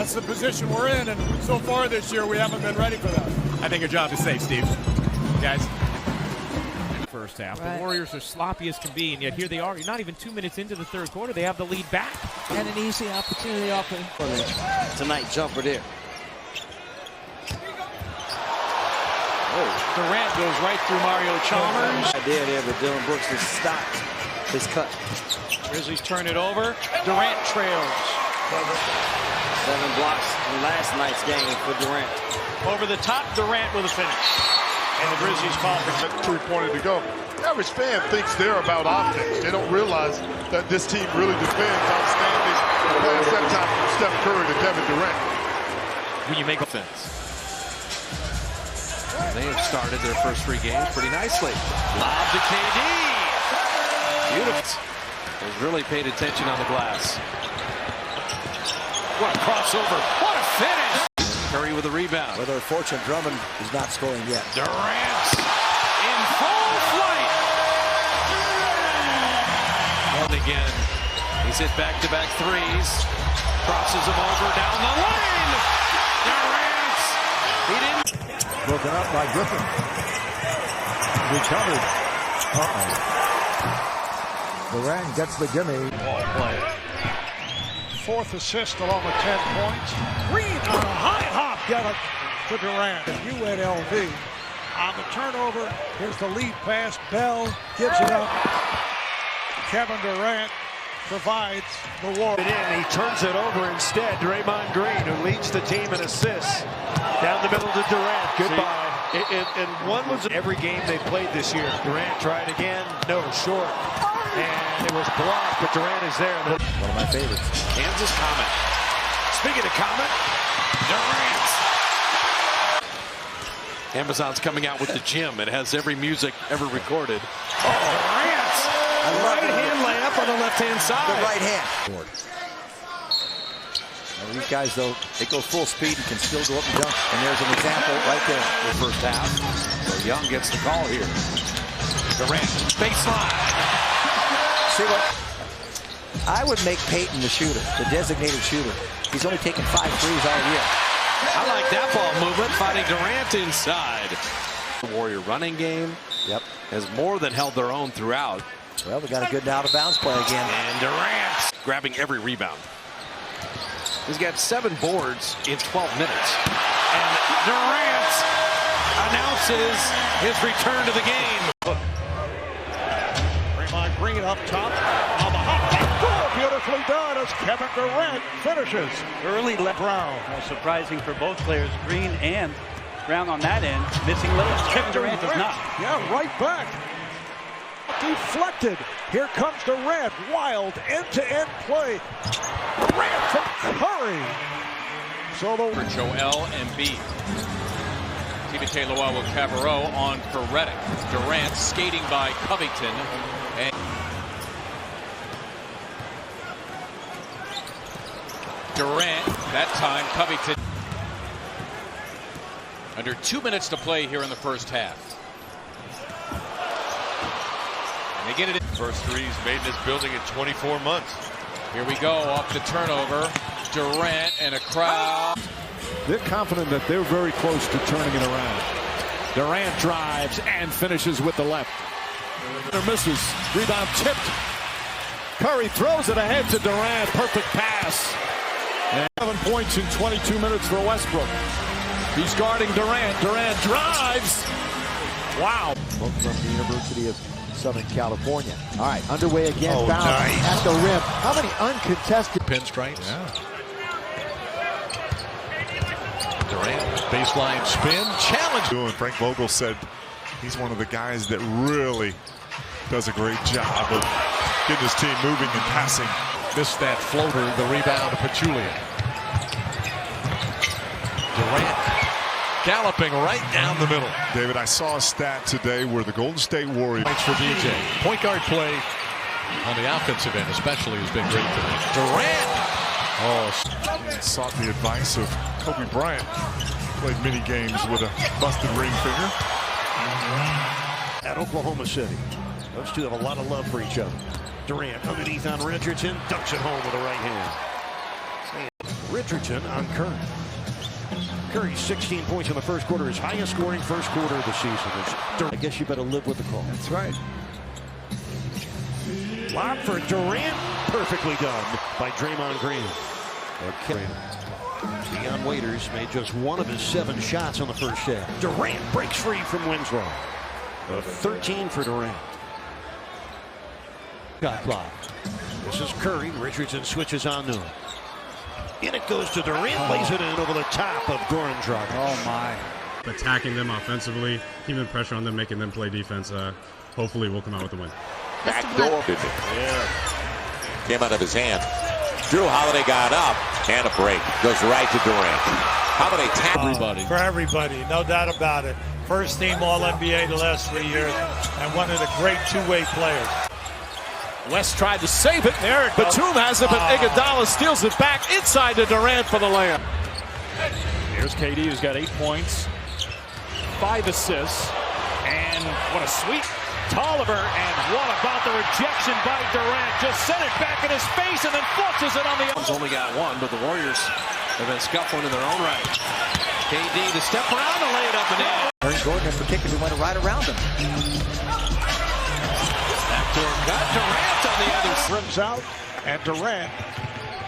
that's the position we're in, and so far this year we haven't been ready for that. I think your job is safe, Steve. Guys. First half. Right. The Warriors are sloppy as can be, and yet here they are. Not even 2 minutes into the third quarter, they have the lead back. And an easy opportunity off the tonight jumper there. Durant goes right through Mario Chalmers. Idea there, but Dylan Brooks has stopped his cut. Grizzlies turn it over. Durant trails. 7 blocks in last night's game for Durant. Over the top, Durant with a finish. And the Grizzlies call for 3-pointer to go. The average fan thinks they're about offense. They don't realize that this team really defends outstanding pass that time from Steph Curry to Kevin Durant. When you make offense. They have started their first 3 games pretty nicely. Lob to KD. Beautiful. Has really paid attention on the glass. What a crossover. What a finish. Curry with a rebound. With our fortune, Drummond is not scoring yet. Durant in full flight. And again, he's hit back-to-back threes. Crosses him over down the lane. Durant. He didn't. Broken up by Griffin. Recovered. Durant gets the gimme. Ball play. 4th assist along with 10 points. Green on a high hop. Get it to Durant. UNLV on the turnover. Here's the lead pass. Bell gives it up. Kevin Durant provides the war. He turns it over instead. Draymond Green, who leads the team in assists. Down the middle to Durant. Goodbye. And one was every game they played this year. Durant tried again. No, short. And it was blocked, but Durant is there. One of my favorites. Kansas Comet. Speaking of Comet, Durant. Amazon's coming out with the gym. It has every music ever recorded. Oh, Durant! Right-hand layup on the left-hand side. The right hand. Well, these guys, though, they go full speed and can still go up and dunk. And there's an example right there. The first half. So Young gets the call here. Durant, baseline. See what? I would make Peyton the shooter, the designated shooter. He's only taken 5 threes all year. I like that ball movement, finding Durant inside. The Warrior running game has more than held their own throughout. Well, we got a good out-of-bounds play again. And Durant grabbing every rebound. He's got 7 boards in 12 minutes. And Durant announces his return to the game. Draymond Green up top on the hot back. Beautifully done as Kevin Durant finishes. Early left Brown. Surprising for both players, Green and Brown on that end. Missing layups. Kevin Durant does not. Yeah, right back. Deflected. Here comes Durant. Wild end-to-end play. Durant from Curry. So for Joel Embiid. Timothé Luwawu-Cabarrot on for Redick. Durant skating by Covington. And Durant, that time Covington. Under 2 minutes to play here in the first half. And they get it in. First threes made in this building in 24 months. Here we go, off the turnover. Durant and a crowd. They're confident that they're very close to turning it around. Durant drives and finishes with the left. Misses. Rebound tipped. Curry throws it ahead to Durant. Perfect pass. And 7 points in 22 minutes for Westbrook. He's guarding Durant. Durant drives. Wow. Both from the University of Southern California. All right, underway again. Bounce at the rim. How many uncontested pinstripes? Yeah. Durant, baseline spin, challenge. Frank Vogel said he's one of the guys that really does a great job of getting his team moving and passing. Missed that floater, the rebound to Pachulia. Durant galloping right down the middle. David, I saw a stat today where the Golden State Warriors. Points for DJ. Point guard play on the offensive end especially has been great today. Durant. Sought the advice of Kobe Bryant. Played many games with a busted ring finger. At Oklahoma City. Those two have a lot of love for each other. Durant underneath on Richardson. Dunks it home with the right hand. Richardson on Curry. Curry's 16 points in the first quarter, his highest scoring first quarter of the season. I guess you better live with the call. That's right. Lob for Durant. Perfectly done by Draymond Green. Okay. Deion Waiters made just one of his 7 shots on the first half. Durant breaks free from Winslow. 13 for Durant. Shot clock. This is Curry. Richardson switches on to him. In it goes to Durant. Lays it in over the top of Goran Dragic. Oh, my. Attacking them offensively, keeping pressure on them, making them play defense. Hopefully we'll come out with a win. Back door. Yeah. Came out of his hand. Drew Holiday got up. And a break. Goes right to Durant. Holiday tap. Everybody. For everybody, no doubt about it. First team All-NBA the last 3 years, and one of the great two-way players. West tried to save it. There it goes. Batum has it, but Iguodala steals it back inside to Durant for the layup. Here's KD, who's got 8 points, 5 assists, and what a sweep. Tolliver, and what about the rejection by Durant? Just sent it back in his face and then flushes it on the... He's only got 1, but the Warriors have been scuffling in their own right. KD to step around and lay it up and in. Aaron Gordon in particular went right around him. Backdoor cut. Durant on the other side. Rims out, and Durant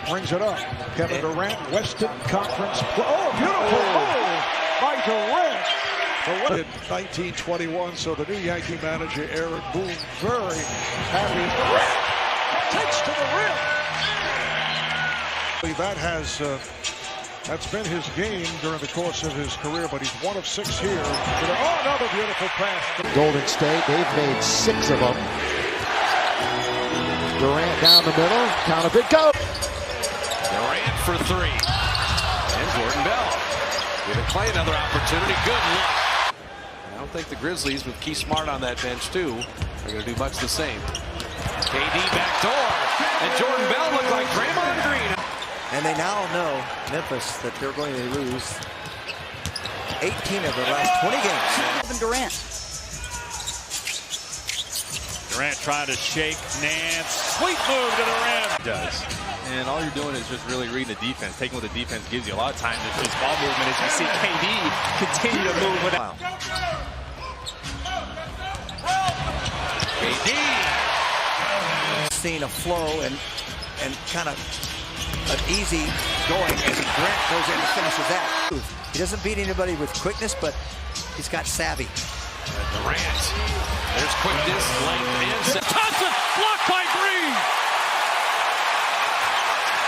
brings it up. Kevin Durant, Western Conference. Oh, beautiful move by Durant. In 1921, so the new Yankee manager, Eric Boone, very happy. Durant takes to the rim. That's been his game during the course of his career, but he's 1 of 6 here. Oh, another beautiful pass. Golden State, they've made 6 of them. Durant down the middle, count of it, go! Durant for 3. And Jordan Bell. Giving Clay another opportunity. Good look. I don't think the Grizzlies, with Key Smart on that bench too, are going to do much the same. KD backdoor, and Jordan Bell looked like Draymond Green. And they now know, Memphis, that they're going to lose 18 of the last 20 games. Kevin Durant. Durant trying to shake Nance. Sweet move to the rim. Does. And all you're doing is just really reading the defense, taking what the defense gives you. A lot of times it's just ball movement as you see KD continue to move without. KD. Seeing a flow and kind of an easy going as Grant goes in and finishes that. He doesn't beat anybody with quickness, but he's got savvy. Durant. There's quickness, length, and Thompson blocked by Green.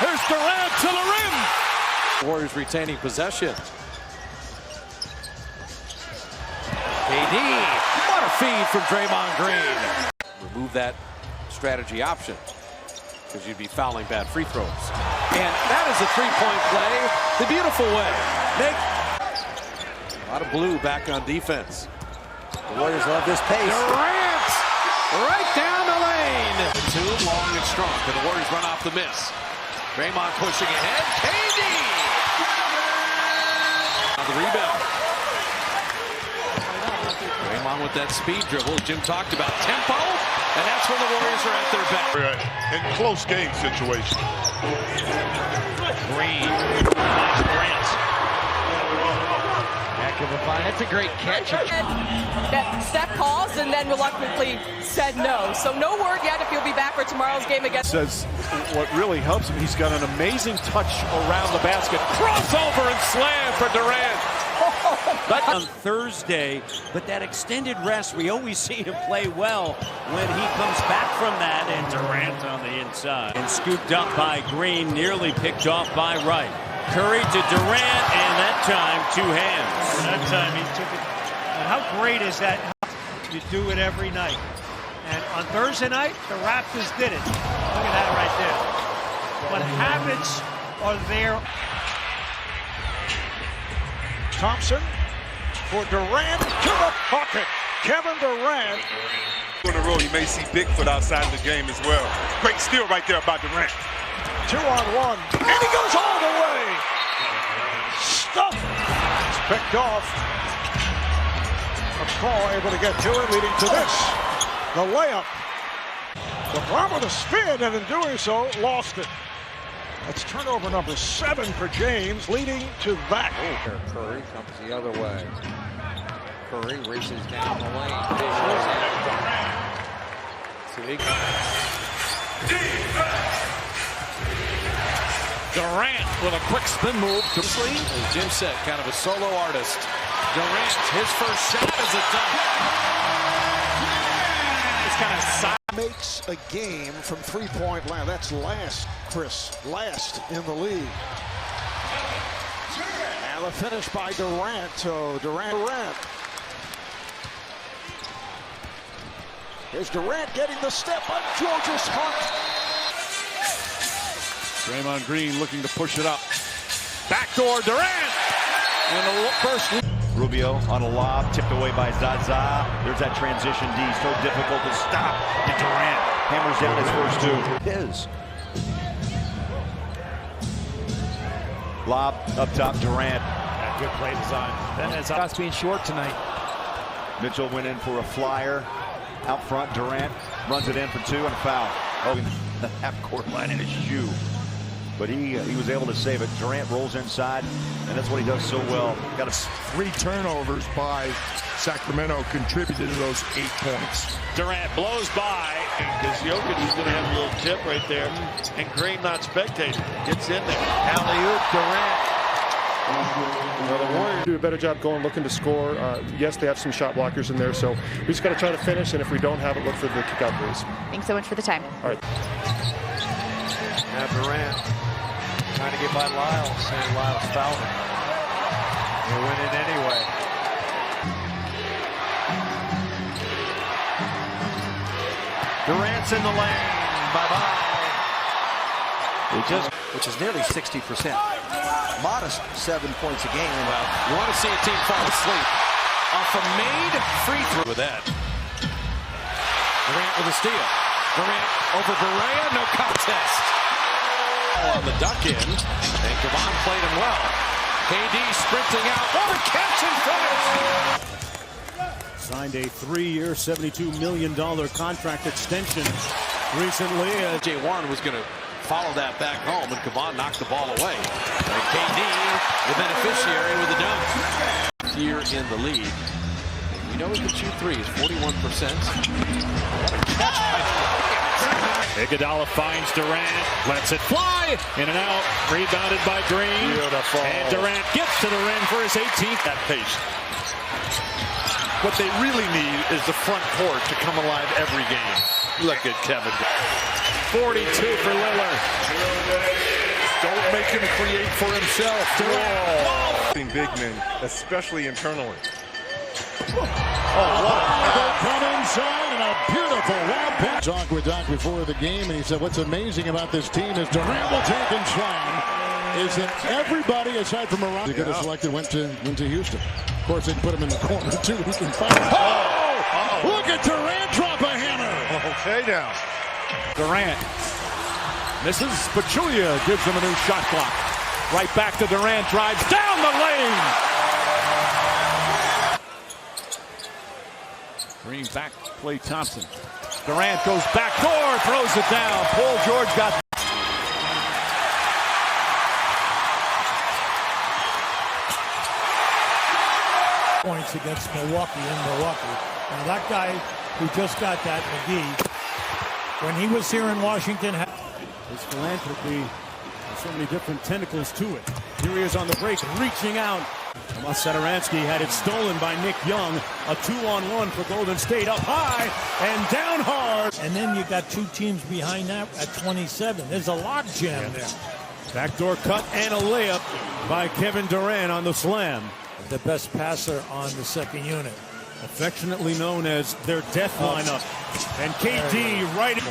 Here's Durant to the rim. Warriors retaining possession. KD. What a feed from Draymond Green. Remove that strategy option, because you'd be fouling bad free throws. And that is a three-point play the beautiful way. Make a lot of blue back on defense. The Warriors love this pace. Durant right down the lane. 2 long and strong. And the Warriors run off the miss. Draymond pushing ahead. KD on the rebound. Draymond with that speed dribble. Jim talked about tempo. And that's when the Warriors are at their best. In close game situation. Green. Durant. That's a great catch. That Steph calls and then reluctantly said no. So no word yet if he'll be back for tomorrow's game against. Says what really helps him, he's got an amazing touch around the basket. Crossover and slam for Durant. On Thursday, but that extended rest, we always see him play well when he comes back from that. And Durant on the inside. And scooped up by Green, nearly picked off by Wright. Curry to Durant, and that time 2 hands. That time he took it. And how great is that? You do it every night. And on Thursday night, the Raptors did it. Look at that right there. But habits are there. Thompson for Durant to the bucket. Kevin Durant. In a row, you may see Bigfoot outside of the game as well. Great steal right there by Durant. 2-on-1, and he goes all the way. Stuff. It's picked off. McCall able to get to it, leading to this. The layup. LeBron with a spin, and in doing so, lost it. That's turnover number 7 for James, leading to that. Curry comes the other way. Curry races down the lane. Durant with a quick spin move. As Jim said, kind of a solo artist. Durant, his first shot is a dunk. It's kind of side. Makes a game from three-point land. That's last, Chris. Last in the league. And the finish by Durant. So Durant. Here's Durant getting the step on George's Hunt. Draymond Green looking to push it up. Backdoor Durant. And the first. Rubio on a lob, tipped away by Zaza. There's that transition D, so difficult to stop. And Durant hammers down his first two. Lob up top, Durant. Good play design. That has us being short tonight. Mitchell went in for a flyer. Out front, Durant runs it in for 2 and a foul. Oh, the half-court line in his shoe. But he was able to save it. Durant rolls inside, and that's what he does so well. Got 3 turnovers by Sacramento contributed to those 8 points. Durant blows by, because Jokic is going to have a little tip right there, and Green not spectating. Gets in there. Alley-oop, Durant. The Warriors do a better job going, looking to score. Yes, they have some shot blockers in there, so we just got to try to finish, and if we don't have it, look for the kick-out threes. Thanks so much for the time. All right. Now Durant trying to get by Lyles, saying Lyles fouled him. They win it anyway. Durant's in the lane. Bye-bye. Which is nearly 60%. Modest 7 points a game. Well, you want to see a team fall asleep off a made free throw with that. Durant with a steal. Durant over Berea, no contest. On the duck in, and Kevon played him well. KD sprinting out, what a catch and finish! Signed a 3-year, $72 million contract extension recently. Jay Warren was going to follow that back home, and Kevon knocked the ball away. And KD, the beneficiary with the dunk. Here in the league. We know he can shoot threes, 41%. What a catch by Iguodala finds Durant, lets it fly, in and out, rebounded by Green. Beautiful. And Durant gets to the rim for his 18th. That pace. What they really need is the front court to come alive every game. Look at Kevin. 42 for Lillard. Don't make him create for himself. Durant. Big men, especially internally. Come inside and a beautiful lob pass. Talked with Doc before the game, and he said what's amazing about this team is Durant will take and slam. Is that everybody aside from Morocco he could have selected went to Houston. Of course, they put him in the corner too. He can find. Look at Durant drop a hammer. Okay, now. Durant misses. Pachulia gives him a new shot clock. Right back to Durant, drives down the lane. Green back, play Thompson. Durant goes back door, throws it down. Paul George got. Points against Milwaukee in Milwaukee. Now that guy who just got that, McGee, when he was here in Washington. His philanthropy has so many different tentacles to it. Here he is on the break, reaching out. Tomas Satoransky had it stolen by Nick Young. A 2-on-1 for Golden State, up high and down hard. And then you got 2 teams behind that at 27. There's a log jam there. Backdoor cut and a layup by Kevin Durant on the slam. The best passer on the second unit. Affectionately known as their death lineup. And KD right.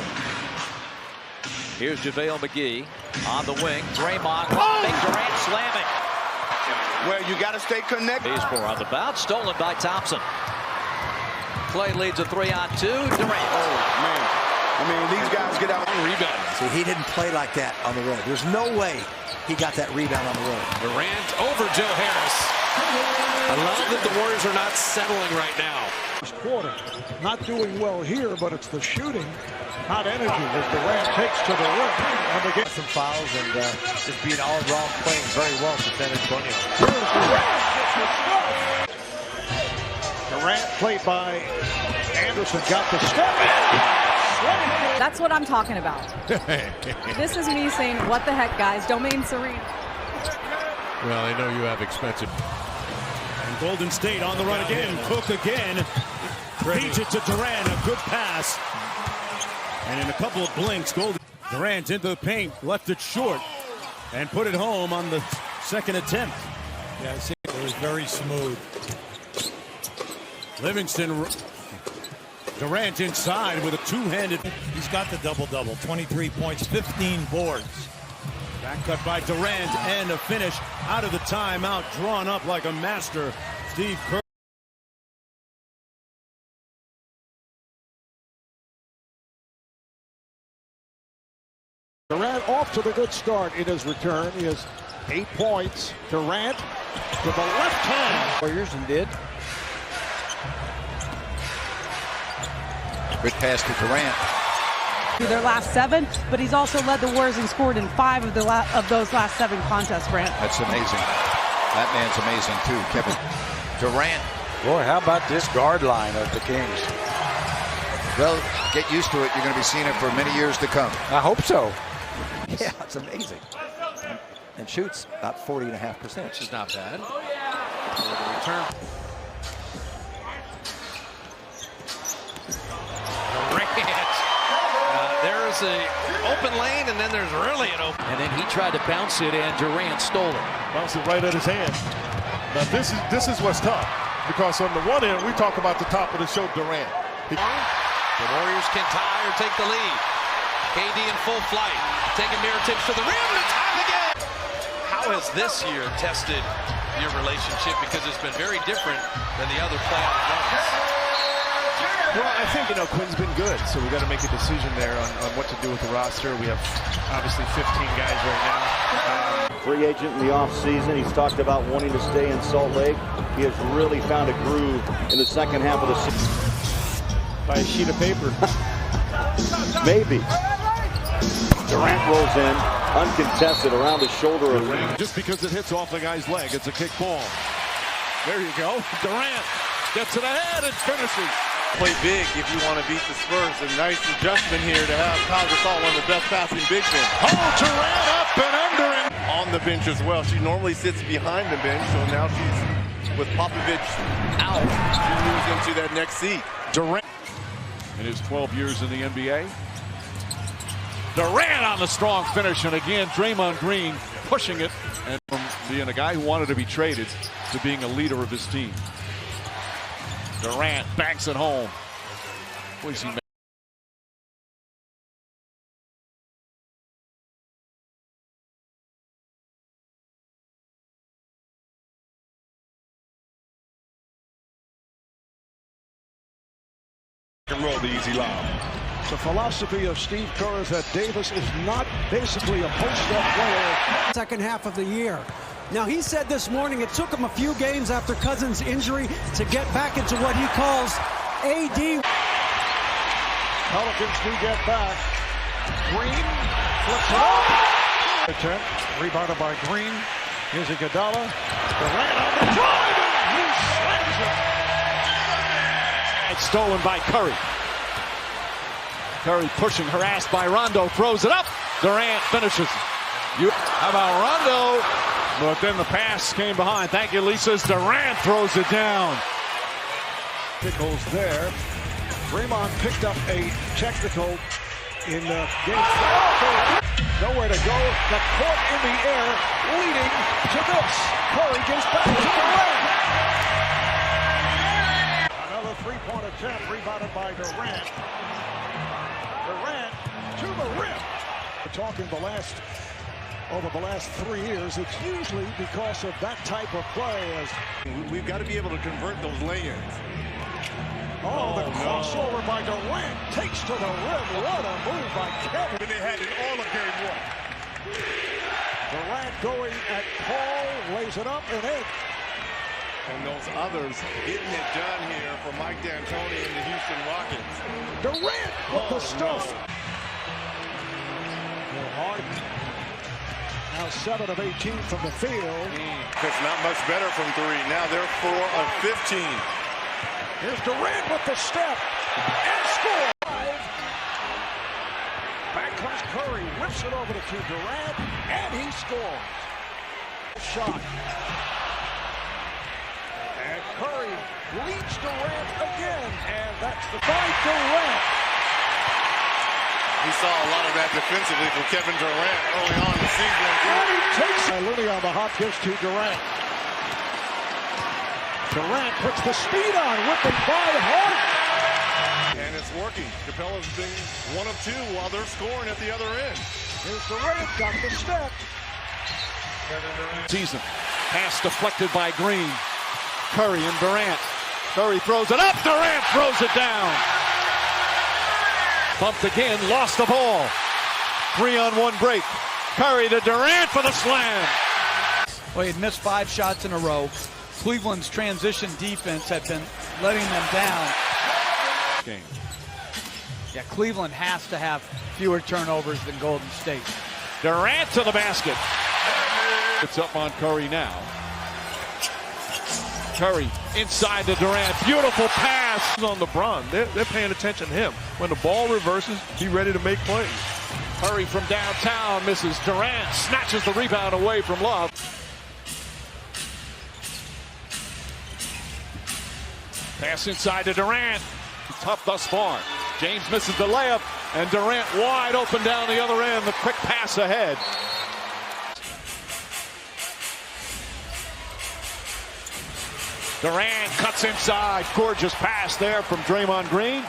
Here's JaVale McGee on the wing. Draymond, make Durant slam it. Well, you got to stay connected. Baseball on the bounce, stolen by Thompson. Clay leads a 3-on-2. Durant. Oh, man. I mean, these guys get out and rebound. See, he didn't play like that on the road. There's no way he got that rebound on the road. Durant over Joe Harris. I love that the Warriors are not settling right now. First quarter, not doing well here, but it's the shooting, not energy, as Durant takes to the rim. And they get some fouls and just being all wrong, playing very well for San Antonio. Durant, played by Anderson, got the step in. That's what I'm talking about. This is me saying, what the heck, guys? Domain Serene. Well, they know you have expensive. And Golden State on the run again. Cook again. Feeds it to Durant. A good pass. And in a couple of blinks, Durant into the paint, left it short, and put it home on the second attempt. Yeah, it was very smooth. Livingston, Durant inside with a two-handed. He's got the double-double, 23 points, 15 boards. Back cut by Durant and a finish out of the timeout, drawn up like a master. Steve Kerr. Durant off to the good start in his return. He has 8 points. Durant with the left hand. Warriors and did. Good pass to Durant. Their last 7, but he's also led the Warriors and scored in 5 of those last 7 contests, Brant. That's amazing. That man's amazing too, Kevin. Durant. Boy, how about this guard line of the Kings? Well, get used to it. You're going to be seeing it for many years to come. I hope so. Yeah, it's amazing. And shoots about 40.5%. Which is not bad. Return. There's a open lane, and then there's really an open. And then he tried to bounce it, and Durant stole it. Bounced it right at his hand. Now this is what's tough, because on the one end we talk about the top of the show, Durant. The Warriors can tie or take the lead. KD in full flight, taking mirror tips to the rim to tie again. How has this year tested your relationship? Because it's been very different than the other playoff runs. Well, I think, Quinn's been good, so we got to make a decision there on what to do with the roster. We have obviously 15 guys right now. Free agent in the offseason. He's talked about wanting to stay in Salt Lake. He has really found a groove in the second half of the season. By a sheet of paper. Maybe. Durant rolls in, uncontested, around the shoulder of Ring. Just because it hits off the guy's leg, it's a kick ball. There you go. Durant gets it ahead and finishes. Play big if you want to beat the Spurs. A nice adjustment here to have Kyle Gasol, one of the best passing big men. Oh, Durant up and under him. On the bench as well. She normally sits behind the bench, so now she's with Popovich out. She moves into that next seat. Durant in his 12 years in the NBA. Durant on the strong finish, and again, Draymond Green pushing it. And from being a guy who wanted to be traded to being a leader of his team. Durant banks it home. Boy, he Can roll the easy lob. The philosophy of Steve Kerr is that Davis is not basically a post-up player. Second half of the year. Now, he said this morning it took him a few games after Cousins' injury to get back into what he calls AD. Pelicans do get back. Green flips it up. Attempt, rebounded by Green. Here's Iguodala. Durant on the drive, and he slams it. It's stolen by Curry. Curry pushing, harassed by Rondo, throws it up. Durant finishes. How about Rondo? But then the pass came behind. Thank you, Lisa. Durant throws it down. Pickles there. Draymond picked up a technical in game 4. Nowhere to go. The court in the air, leading to this. Curry gives back to Durant. Another three-point attempt rebounded by Durant. Durant to the rim. We're talking over the last 3 years, it's usually because of that type of play. We've got to be able to convert those lay-ins. Oh, the crossover by Durant takes to the rim. What a move by Kevin. And they had it all of game 1. Durant going at Paul, lays it up and in. And those others getting it done here for Mike D'Antoni and the Houston Rockets. Durant with the stuff. Now 7 of 18 from the field. It's not much better from three. Now they're 4 of 15. Here's Durant with the step and score. Back comes Curry, whips it over to Durant, and he scores. Shot. And Curry leads Durant again, and that's the by Durant. We saw a lot of that defensively from Kevin Durant early on in the season. And he takes Looney on the hop, gives to Durant. Durant puts the speed on, whipping by Hart. And it's working. Capella's been 1 of 2 while they're scoring at the other end. Here's Durant, got the step. Season. Pass deflected by Green. Curry and Durant. Curry throws it up. Durant throws it down. Bumped again, lost the ball. 3-on-1 break. Curry to Durant for the slam. Well, he'd missed 5 shots in a row. Cleveland's transition defense had been letting them down. Game. Yeah, Cleveland has to have fewer turnovers than Golden State. Durant to the basket. It's up on Curry now. Curry inside to Durant. Beautiful pass on LeBron. They're paying attention to him. When the ball reverses, he's ready to make plays. Curry from downtown misses. Durant snatches the rebound away from Love. Pass inside to Durant. Tough thus far. James misses the layup, and Durant wide open down the other end. The quick pass ahead. Durant cuts inside. Gorgeous pass there from Draymond Green.